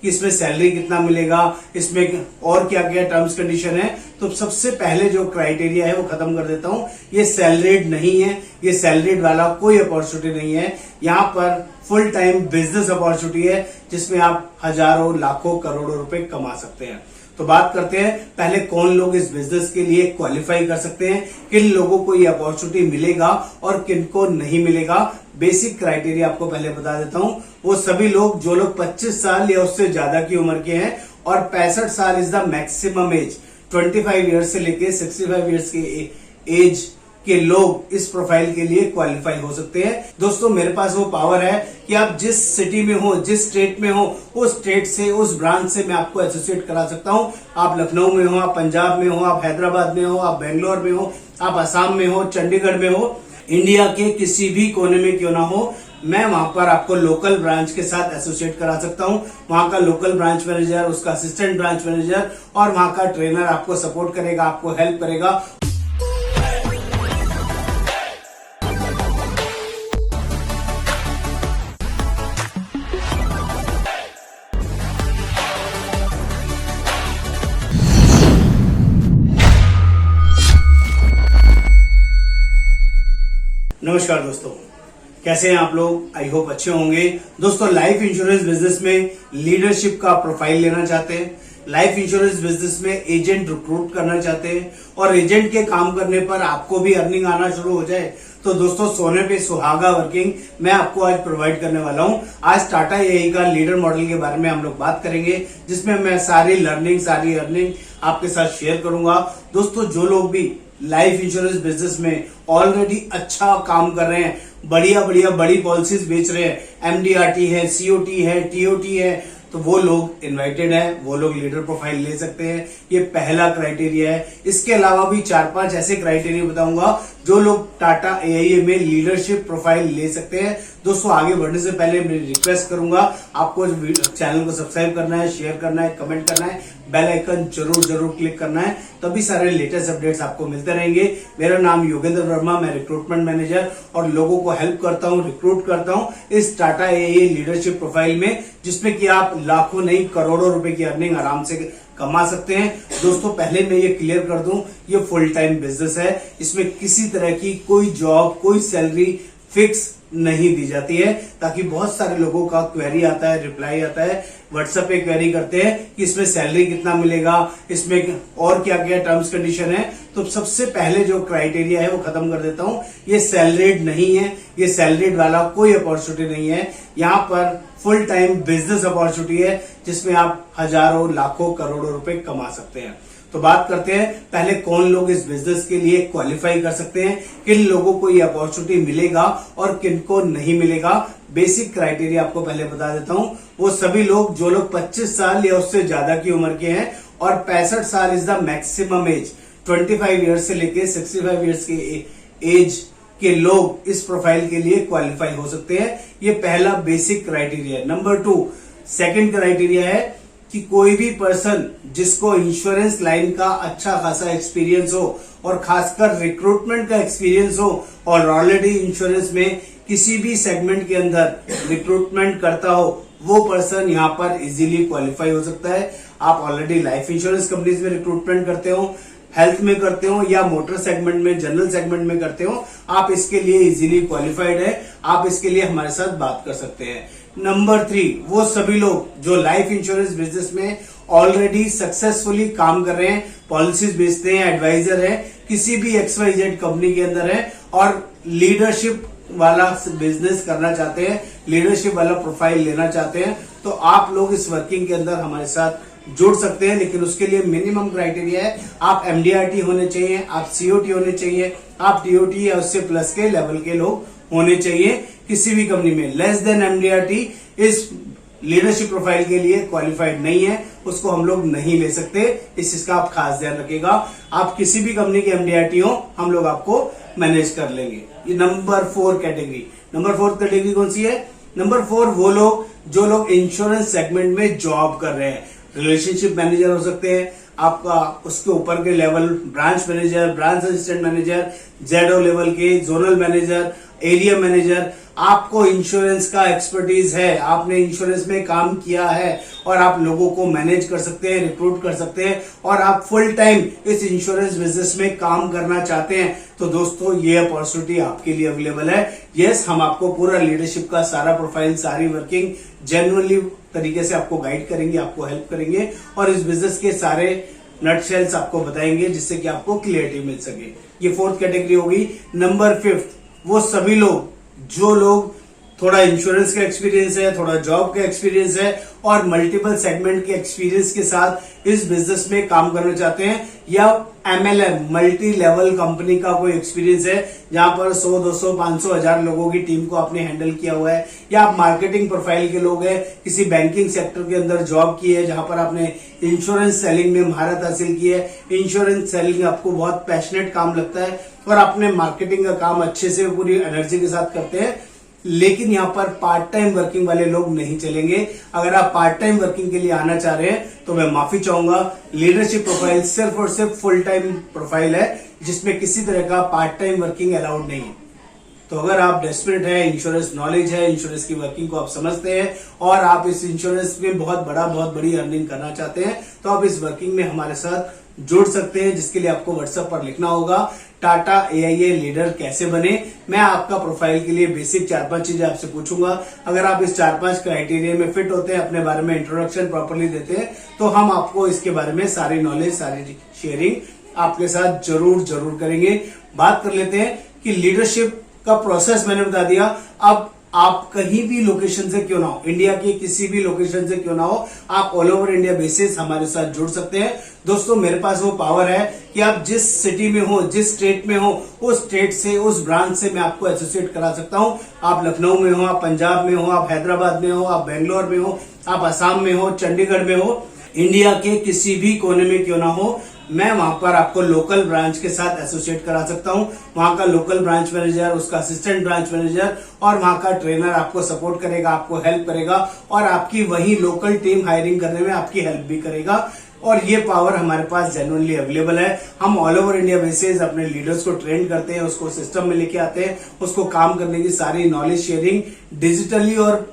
कि इसमें सैलरी कितना मिलेगा, इसमें और क्या क्या टर्म्स कंडीशन है। तो सबसे पहले जो क्राइटेरिया है वो खत्म कर देता हूं। ये सैलरीड नहीं है, ये सैलरीड वाला कोई अपॉर्चुनिटी नहीं है। यहाँ पर फुल टाइम बिजनेस अपॉर्चुनिटी है जिसमें आप हजारों लाखों करोड़ों रुपए कमा सकते हैं। तो बात करते हैं पहले कौन लोग इस बिजनेस के लिए क्वालिफाई कर सकते हैं, किन लोगों को ये अपॉर्चुनिटी मिलेगा और किन को नहीं मिलेगा। बेसिक क्राइटेरिया आपको पहले बता देता हूं। वो सभी लोग जो लोग 25 साल या उससे ज्यादा की उम्र के हैं और 65 साल is the maximum age. 25 years से लेके 65 ईयर्स के एज के लोग इस प्रोफाइल के लिए क्वालिफाई हो सकते हैं। दोस्तों मेरे पास वो पावर है कि आप जिस सिटी में हो, जिस स्टेट में हो, उस स्टेट से, उस ब्रांच से मैं आपको एसोसिएट करा सकता हूं। आप लखनऊ में हो, आप पंजाब में हो, आप हैदराबाद में हो, आप बेंगलोर में हो, आप असम में हो, चंडीगढ़ में हो, इंडिया के किसी भी कोने में क्यों ना हो, मैं वहां पर आपको लोकल ब्रांच के साथ एसोसिएट करा सकता हूं। वहां का लोकल ब्रांच मैनेजर, उसका असिस्टेंट ब्रांच मैनेजर और वहां का ट्रेनर आपको सपोर्ट करेगा, आपको हेल्प करेगा। नमस्कार दोस्तों, कैसे हैं आप लोग? आई होप अच्छे होंगे। दोस्तों लाइफ इंश्योरेंस बिजनेस में लीडरशिप का प्रोफाइल लेना चाहते हैं, लाइफ इंश्योरेंस बिजनेस में एजेंट रिक्रूट करना चाहते हैं और एजेंट के काम करने पर आपको भी अर्निंग आना शुरू हो जाए, तो दोस्तों सोने पे सुहागा वर्किंग मैं आपको आज प्रोवाइड करने वाला हूं। आज टाटा एआई का लीडर मॉडल के बारे में हम लोग बात करेंगे, जिसमें मैं सारी लर्निंग, सारी अर्निंग आपके साथ शेयर करूंगा। दोस्तों जो लोग भी लाइफ इंश्योरेंस बिजनेस में ऑलरेडी अच्छा काम कर रहे हैं, बढ़िया बड़ी पॉलिसीज बेच रहे हैं, एमडीआरटी है, सीओटी है, टीओटी है, तो वो लोग इनवाइटेड है, वो लोग लीडर प्रोफाइल ले सकते हैं। ये पहला क्राइटेरिया है। इसके अलावा भी 4-5 ऐसे क्राइटेरिया बताऊंगा जो लोग टाटा एआई में लीडरशिप प्रोफाइल ले सकते हैं। दोस्तों आगे बढ़ने से पहले मैं रिक्वेस्ट करूंगा, आपको चैनल को सब्सक्राइब करना है, शेयर करना है, कमेंट करना है, बेल आइकन जरूर क्लिक करना है, तभी सारे लेटेस्ट अपडेट्स आपको मिलते रहेंगे। मेरा नाम योगेंद्र वर्मा, मैं रिक्रूटमेंट मैनेजर और लोगों को हेल्प करता हूं, रिक्रूट करता हूं इस टाटा एआई लीडरशिप प्रोफाइल में, जिसमें कि आप लाखों नहीं करोड़ों रुपए की अर्निंग आराम से कमा सकते हैं। दोस्तों पहले मैं ये क्लियर कर दूं, ये फुल टाइम बिजनेस है। इसमें किसी तरह की कोई जॉब, कोई सैलरी फिक्स नहीं दी जाती है, ताकि बहुत सारे लोगों का क्वेरी आता है, रिप्लाई आता है, व्हाट्सएप पे क्वेरी करते हैं कि इसमें सैलरी कितना मिलेगा, इसमें और क्या क्या टर्म्स कंडीशन है। तो सबसे पहले जो क्राइटेरिया है वो खत्म कर देता हूं। ये सैलरीड नहीं है, ये सैलरीड वाला कोई अपॉर्चुनिटी नहीं है। यहाँ पर फुल टाइम बिजनेस अपॉर्चुनिटी है जिसमें आप हजारों लाखों करोड़ों रुपए कमा सकते हैं। तो बात करते हैं पहले कौन लोग इस बिजनेस के लिए क्वालिफाई कर सकते हैं, किन लोगों को ये अपॉर्चुनिटी मिलेगा और किन को नहीं मिलेगा। बेसिक क्राइटेरिया आपको पहले बता देता हूं। वो सभी लोग जो लोग 25 साल या उससे ज्यादा की उम्र के हैं और 65 साल is the maximum age. 25 years से लेके 65 ईयर्स के एज के लोग इस प्रोफाइल के लिए क्वालिफाई हो सकते हैं। ये पहला बेसिक क्राइटेरिया है। नंबर 2 सेकंड क्राइटेरिया है कि कोई भी पर्सन जिसको इंश्योरेंस लाइन का अच्छा खासा एक्सपीरियंस हो और खासकर रिक्रूटमेंट का एक्सपीरियंस हो और ऑलरेडी इंश्योरेंस में किसी भी सेगमेंट के अंदर रिक्रूटमेंट करता हो, वो पर्सन यहाँ पर इजीली क्वालिफाई हो सकता है। आप ऑलरेडी लाइफ इंश्योरेंस कंपनीज में रिक्रूटमेंट करते हो, हेल्थ में करते हो या मोटर सेगमेंट में, जनरल सेगमेंट में करते हो, आप इसके लिए इजीली क्वालिफाइड है। आप इसके लिए हमारे साथ बात कर सकते हैं। नंबर 3 वो सभी लोग जो लाइफ इंश्योरेंस बिजनेस में ऑलरेडी सक्सेसफुली काम कर रहे हैं, पॉलिसीज बेचते हैं, एडवाइजर है, किसी भी XYZ कंपनी के अंदर है और लीडरशिप वाला बिजनेस करना चाहते हैं, लीडरशिप वाला प्रोफाइल लेना चाहते हैं, तो आप लोग इस वर्किंग के अंदर हमारे साथ जुड़ सकते हैं। लेकिन उसके लिए मिनिमम क्राइटेरिया है, आप एमडीआरटी होने चाहिए, आप सीओटी होने चाहिए, आप टीओटी या उससे प्लस के लेवल के लोग होने चाहिए। किसी भी कंपनी में लेस देन एमडीआरटी इस लीडरशिप प्रोफाइल के लिए क्वालिफाइड नहीं है, उसको हम लोग नहीं ले सकते। इस चीज आप खास ध्यान रखिएगा। आप किसी भी कंपनी के एमडीआरटी हो, हम लोग आपको मैनेज कर लेंगे। ये नंबर 4 कैटेगरी। नंबर 4 कैटेगरी कौन सी है? नंबर 4 वो लोग जो लोग इंश्योरेंस सेगमेंट में जॉब कर रहे हैं, रिलेशनशिप मैनेजर हो सकते हैं, आपका उसके ऊपर के level branch manager, branch assistant manager, ZO level के, जोनल मैनेजर, एरिया मैनेजर, आपको इंश्योरेंस का एक्सपर्टीज है, आपने इंश्योरेंस में काम किया है और आप लोगों को मैनेज कर सकते हैं, रिक्रूट कर सकते हैं और आप फुल टाइम इस इंश्योरेंस बिजनेस में काम करना चाहते हैं, तो दोस्तों ये अपॉर्चुनिटी आपके लिए अवेलेबल है। यस, हम आपको पूरा लीडरशिप का सारा प्रोफाइल, सारी वर्किंग जेन्युइनली तरीके से आपको गाइड करेंगे, आपको हेल्प करेंगे और इस बिजनेस के सारे नटशेल्स आपको बताएंगे जिससे कि आपको क्लियरिटी मिल सके। ये फोर्थ कैटेगरी होगी। नंबर 5, वो सभी लोग जो लोग थोड़ा इंश्योरेंस का एक्सपीरियंस है, थोड़ा जॉब का एक्सपीरियंस है और मल्टीपल सेगमेंट के एक्सपीरियंस के साथ इस बिजनेस में काम करना चाहते हैं, या MLM मल्टी लेवल कंपनी का कोई एक्सपीरियंस है जहां पर 100, 200, 500, 1000 लोगों की टीम को आपने हैंडल किया हुआ है, या आप मार्केटिंग प्रोफाइल के लोग हैं, किसी बैंकिंग सेक्टर के अंदर जॉब की है जहां पर आपने इंश्योरेंस सेलिंग में महारत हासिल की है, इंश्योरेंस सेलिंग आपको बहुत पैशनेट काम लगता है और आपने मार्केटिंग का काम अच्छे से पूरी एनर्जी के साथ करते हैं, लेकिन यहाँ पर पार्ट टाइम वर्किंग वाले लोग नहीं चलेंगे। अगर आप पार्ट टाइम वर्किंग के लिए आना चाह रहे हैं तो मैं माफी चाहूंगा, लीडरशिप प्रोफाइल सिर्फ और सिर्फ फुल टाइम प्रोफाइल है जिसमें किसी तरह का पार्ट टाइम वर्किंग अलाउड नहीं है। तो अगर आप डेस्परेट है, इंश्योरेंस नॉलेज है, इंश्योरेंस की वर्किंग को आप समझते हैं और आप इस इंश्योरेंस में बहुत बड़ी अर्निंग करना चाहते हैं, तो आप इस वर्किंग में हमारे साथ जुड़ सकते हैं, जिसके लिए आपको व्हाट्सएप पर लिखना होगा टाटा AIA लीडर कैसे बने। मैं आपका प्रोफाइल के लिए बेसिक 4-5 चीजें आपसे पूछूंगा। अगर आप इस 4-5 क्राइटेरिया में फिट होते हैं, अपने बारे में इंट्रोडक्शन प्रॉपर्ली देते हैं, तो हम आपको इसके बारे में सारी नॉलेज, सारी शेयरिंग आपके साथ जरूर करेंगे। बात कर लेते हैं कि लीडरशिप का प्रोसेस मैंने बता दिया। अब आप कहीं भी लोकेशन से क्यों ना हो, इंडिया की किसी भी लोकेशन से क्यों ना हो, आप ऑल ओवर इंडिया बेसिस हमारे साथ जुड़ सकते हैं। दोस्तों, मेरे पास वो पावर है कि आप जिस सिटी में हो, जिस स्टेट में हो, उस स्टेट से, उस ब्रांच से मैं आपको एसोसिएट करा सकता हूं। आप लखनऊ में हो, आप पंजाब में हो, आप हैदराबाद में हो, आप बेंगलोर में हो, आप असम में हो, चंडीगढ़ में हो, इंडिया के किसी भी कोने में क्यों ना हो, मैं वहां पर आपको लोकल ब्रांच के साथ एसोसिएट करा सकता हूं। वहां का लोकल ब्रांच मैनेजर, उसका असिस्टेंट ब्रांच मैनेजर और वहां का ट्रेनर आपको सपोर्ट करेगा, आपको हेल्प करेगा और आपकी वही लोकल टीम हायरिंग करने में आपकी हेल्प भी करेगा। और ये पावर हमारे पास जेन्युइनली अवेलेबल है। हम ऑल ओवर इंडिया बेसिस अपने लीडर्स को ट्रेन करते हैं, उसको सिस्टम में लेके आते हैं, उसको काम करने की सारी नॉलेज शेयरिंग डिजिटली और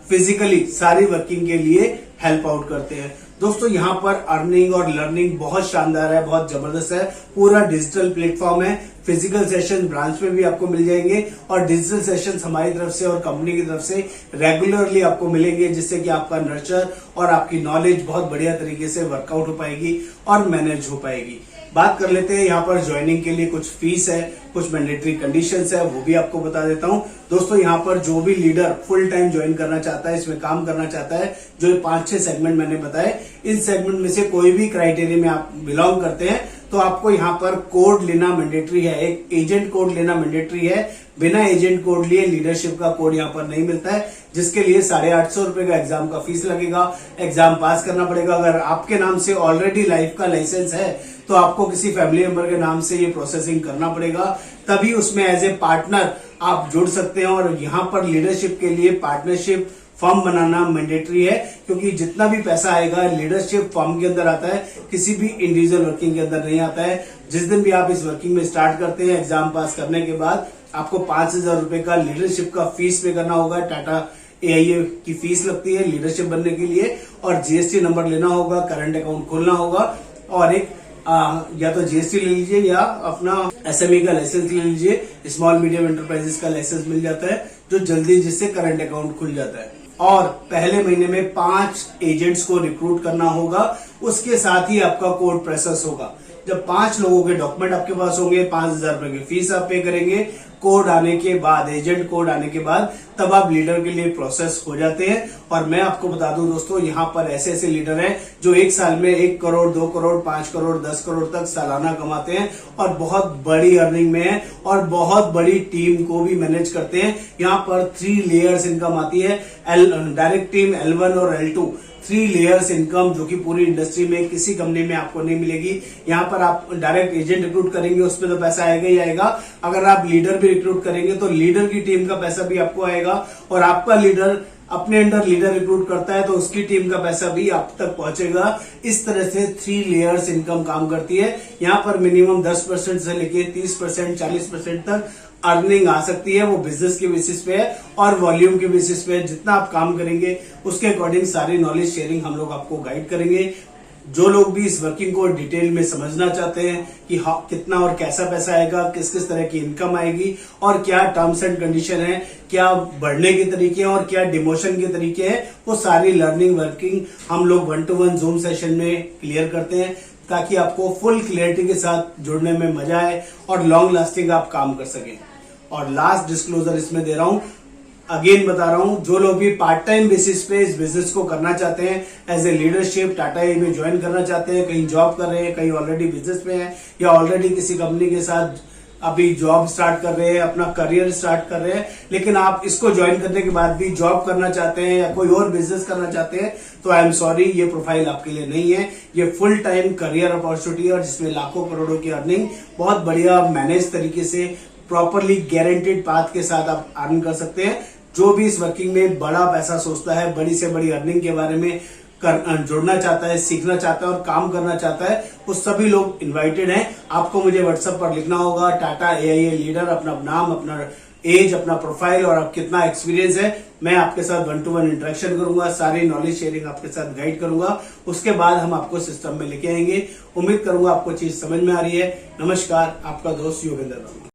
फिजिकली सारी वर्किंग के लिए हेल्प आउट करते हैं। दोस्तों, यहाँ पर अर्निंग और लर्निंग बहुत शानदार है, बहुत जबरदस्त है। पूरा डिजिटल प्लेटफॉर्म है। फिजिकल सेशन ब्रांच में भी आपको मिल जाएंगे और डिजिटल सेशंस हमारी तरफ से और कंपनी की तरफ से रेगुलरली आपको मिलेंगे, जिससे कि आपका नर्चर और आपकी नॉलेज बहुत बढ़िया तरीके से वर्कआउट हो पाएगी और मैनेज हो पाएगी। बात कर लेते हैं यहाँ पर ज्वाइनिंग के लिए कुछ फीस है, कुछ मैंडेटरी कंडीशंस है, वो भी आपको बता देता हूँ। दोस्तों, यहाँ पर जो भी लीडर फुल टाइम ज्वाइन करना चाहता है, इसमें काम करना चाहता है, जो 5-6 सेगमेंट मैंने बताए, इन सेगमेंट में से कोई भी क्राइटेरिया में आप बिलोंग करते हैं, तो आपको यहाँ पर कोड लेना मैंडेटरी है। एक एजेंट कोड लेना मैंडेटरी है। बिना एजेंट कोड लिए लीडरशिप का कोड यहाँ पर नहीं मिलता है, जिसके लिए 850 रुपए का एग्जाम का फीस लगेगा। एग्जाम पास करना पड़ेगा। अगर आपके नाम से ऑलरेडी लाइफ का लाइसेंस है तो आपको किसी फैमिली मेंबर के नाम से ये प्रोसेसिंग करना पड़ेगा, तभी उसमें एज ए पार्टनर आप जुड़ सकते हैं। और यहाँ पर लीडरशिप के लिए पार्टनरशिप फॉर्म बनाना मैंडेटरी है, क्योंकि जितना भी पैसा आएगा लीडरशिप फॉर्म के अंदर आता है, किसी भी इंडिविजुअल वर्किंग के अंदर नहीं आता है। जिस दिन भी आप इस वर्किंग में स्टार्ट करते हैं, एग्जाम पास करने के बाद आपको 5000 रुपए का लीडरशिप का फीस पे करना होगा। टाटा AIA की फीस लगती है लीडरशिप बनने के लिए, और GST नंबर लेना होगा, करंट अकाउंट खोलना होगा, और एक या तो GST ले लीजिए या अपना SME का लाइसेंस ले लीजिए। स्मॉल मीडियम एंटरप्राइजेस का लाइसेंस मिल जाता है, जो जल्दी जिससे करंट अकाउंट खुल जाता है। और पहले महीने में 5 एजेंट्स को रिक्रूट करना होगा, उसके साथ ही आपका कोड प्रोसेस होगा। जब 5 लोगों के डॉक्यूमेंट आपके पास होंगे, 5000 रुपए की फीस आप पे करेंगे, कोड आने के बाद, एजेंट कोड आने के बाद, तब आप लीडर के लिए प्रोसेस हो जाते हैं। और मैं आपको बता दूं दोस्तों, यहाँ पर ऐसे ऐसे लीडर हैं जो एक साल में 1 करोड़, 2 करोड़, 5 करोड़, 10 करोड़ तक सालाना कमाते हैं और बहुत बड़ी अर्निंग में है और बहुत बड़ी टीम को भी मैनेज करते हैं। यहाँ पर 3 लेयर्स इनकम आती है, डायरेक्ट टीम, L1 और L2, 3 लेयर्स इनकम, जो कि पूरी इंडस्ट्री में किसी कंपनी में आपको नहीं मिलेगी। यहाँ पर आप डायरेक्ट एजेंट रिक्रूट करेंगे, उसमें तो पैसा आएगा ही आएगा। अगर आप लीडर भी रिक्रूट करेंगे तो लीडर की टीम का पैसा भी आपको आएगा, और आपका लीडर अपने अंडर लीडर रिक्रूट करता है तो उसकी टीम का पैसा भी आप तक पहुंचेगा। इस तरह से 3 लेयर्स इनकम काम करती है। यहाँ पर मिनिमम 10% से लेके 30%, 40% तक अर्निंग आ सकती है। वो बिजनेस के बेसिस पे है और वॉल्यूम के बेसिस पे है। जितना आप काम करेंगे उसके अकॉर्डिंग सारी नॉलेज शेयरिंग हम लोग आपको गाइड करेंगे। जो लोग भी इस वर्किंग को डिटेल में समझना चाहते हैं कि कितना और कैसा पैसा आएगा, किस किस तरह की इनकम आएगी और क्या टर्म्स एंड कंडीशन है, क्या बढ़ने के तरीके हैं और क्या डिमोशन के तरीके हैं, वो सारी लर्निंग वर्किंग हम लोग 1-to-1 जूम सेशन में क्लियर करते हैं ताकि आपको फुल क्लियरिटी के साथ जुड़ने में मजा आए और लॉन्ग लास्टिंग आप काम कर सकें। और लास्ट डिस्क्लोजर इसमें दे रहा हूं, अगेन बता रहा हूं, जो लोग भी पार्ट टाइम बेसिस पे इस बिजनेस को करना चाहते हैं, एज ए लीडरशिप टाटा ए में ज्वाइन करना चाहते हैं, कहीं जॉब कर रहे हैं, कहीं ऑलरेडी बिजनेस में है या ऑलरेडी किसी कंपनी के साथ अभी जॉब स्टार्ट कर रहे हैं, अपना करियर स्टार्ट कर रहे हैं, लेकिन आप इसको ज्वाइन करने के बाद भी जॉब करना चाहते हैं या कोई और बिजनेस करना चाहते हैं, तो आई एम सॉरी, ये प्रोफाइल आपके लिए नहीं है। ये फुल टाइम करियर अपॉर्चुनिटी है और जिसमें लाखों करोड़ों की अर्निंग बहुत बढ़िया मैनेज तरीके से प्रॉपरली गारंटेड पाथ के साथ आप अर्न कर सकते हैं। जो भी इस वर्किंग में बड़ा पैसा सोचता है, बड़ी से बड़ी अर्निंग के बारे में जुड़ना चाहता है, सीखना चाहता है और काम करना चाहता है, वो सभी लोग इनवाइटेड हैं। आपको मुझे व्हाट्सएप पर लिखना होगा टाटा एआईए लीडर, अपना नाम, अपना एज, अपना प्रोफाइल और आप कितना एक्सपीरियंस है। मैं आपके साथ 1-to-1 इंटरेक्शन करूंगा, सारी नॉलेज शेयरिंग आपके साथ गाइड करूंगा। उसके बाद हम आपको सिस्टम में लेके आएंगे। उम्मीद करूंगा आपको चीज समझ में आ रही है। नमस्कार, आपका दोस्त योगेंद्र वर्मा।